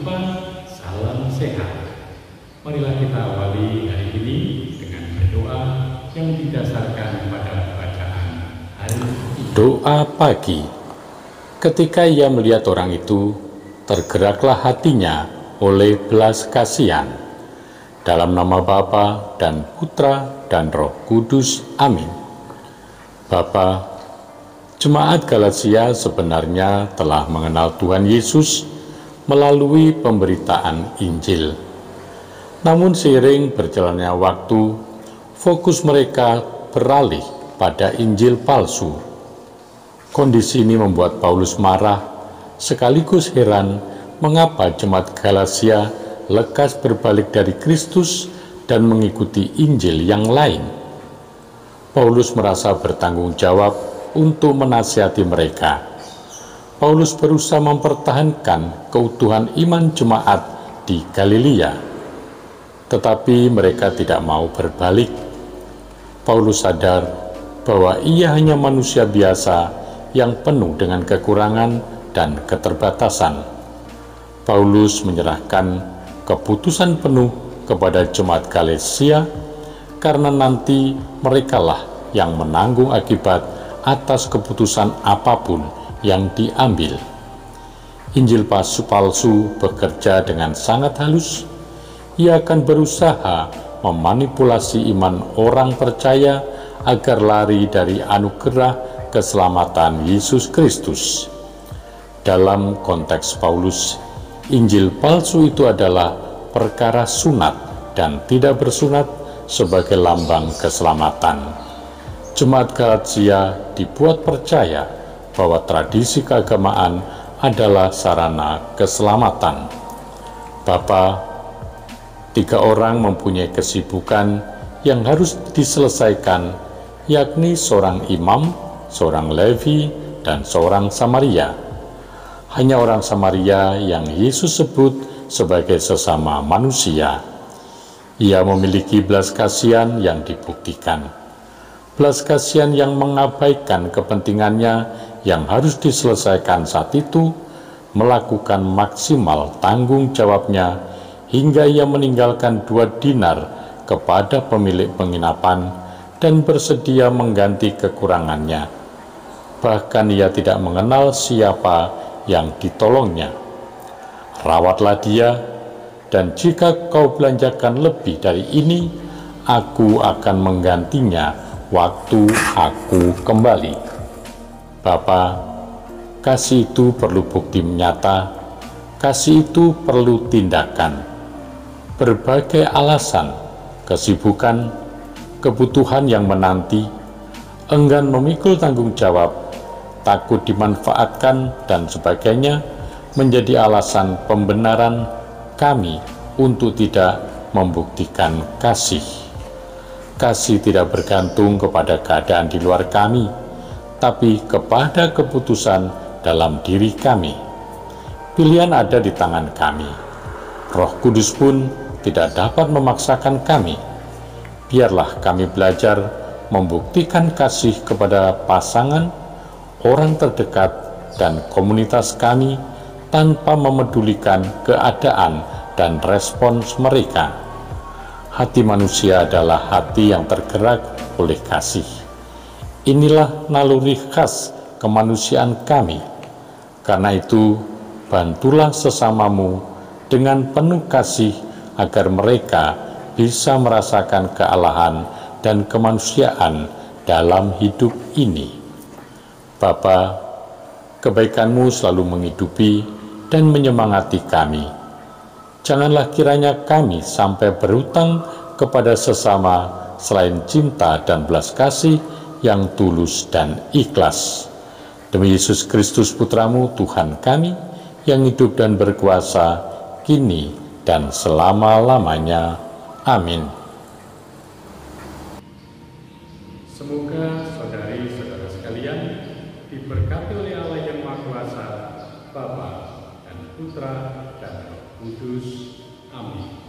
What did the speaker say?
jumpa, salam sehat. Marilah kita awali hari ini dengan berdoa yang didasarkan pada bacaan hari ini. Doa pagi. Ketika ia melihat orang itu, tergeraklah hatinya oleh belas kasihan. Dalam nama Bapa dan Putra dan Roh Kudus. Amin. Bapa, Jemaat Galatia sebenarnya telah mengenal Tuhan Yesus melalui pemberitaan Injil. Namun seiring berjalannya waktu, fokus mereka beralih pada Injil palsu. Kondisi ini membuat Paulus marah, sekaligus heran mengapa jemaat Galatia lekas berbalik dari Kristus dan mengikuti Injil yang lain. Paulus merasa bertanggung jawab untuk menasihati mereka. Paulus berusaha mempertahankan keutuhan iman jemaat di Galilea, tetapi mereka tidak mau berbalik. Paulus sadar bahwa ia hanya manusia biasa yang penuh dengan kekurangan dan keterbatasan. Paulus menyerahkan keputusan penuh kepada jemaat Galatia karena nanti merekalah yang menanggung akibat atas keputusan apapun yang diambil. Injil palsu bekerja dengan sangat halus. Ia akan berusaha memanipulasi iman orang percaya agar lari dari anugerah keselamatan Yesus Kristus. Dalam konteks Paulus, Injil palsu itu adalah perkara sunat dan tidak bersunat sebagai lambang keselamatan. Jemaat Galatia dibuat percaya bahwa tradisi keagamaan adalah sarana keselamatan. Bapa, 3 orang mempunyai kesibukan yang harus diselesaikan, yakni seorang imam, seorang Levi, dan seorang Samaria. Hanya orang Samaria yang Yesus sebut sebagai sesama manusia. Ia memiliki belas kasihan yang dibuktikan. Belas kasihan yang mengabaikan kepentingannya yang harus diselesaikan saat itu, melakukan maksimal tanggung jawabnya hingga ia meninggalkan 2 dinar kepada pemilik penginapan dan bersedia mengganti kekurangannya. Bahkan ia tidak mengenal siapa yang ditolongnya. Rawatlah dia, dan jika kau belanjakan lebih dari ini, aku akan menggantinya waktu aku kembali. Bapa, kasih itu perlu bukti nyata, kasih itu perlu tindakan. Berbagai alasan, kesibukan, kebutuhan yang menanti, enggan memikul tanggung jawab, takut dimanfaatkan, dan sebagainya menjadi alasan pembenaran kami untuk tidak membuktikan kasih. Kasih tidak bergantung kepada keadaan di luar kami, tapi kepada keputusan dalam diri kami. Pilihan ada di tangan kami. Roh Kudus pun tidak dapat memaksakan kami. Biarlah kami belajar membuktikan kasih kepada pasangan, orang terdekat, dan komunitas kami tanpa memedulikan keadaan dan respons mereka. Hati manusia adalah hati yang tergerak oleh kasih. Inilah naluri khas kemanusiaan kami. Karena itu, bantulah sesamamu dengan penuh kasih agar mereka bisa merasakan kealahan dan kemanusiaan dalam hidup ini. Bapa, kebaikan-Mu selalu menghidupi dan menyemangati kami. Janganlah kiranya kami sampai berhutang kepada sesama selain cinta dan belas kasih yang tulus dan ikhlas. Demi Yesus Kristus Putra-Mu, Tuhan kami, yang hidup dan berkuasa, kini dan selama-lamanya. Amin. Semoga saudari-saudara sekalian diberkati oleh Allah yang Maha Kuasa, Bapa dan Putra dan Roh Kudus. Amin.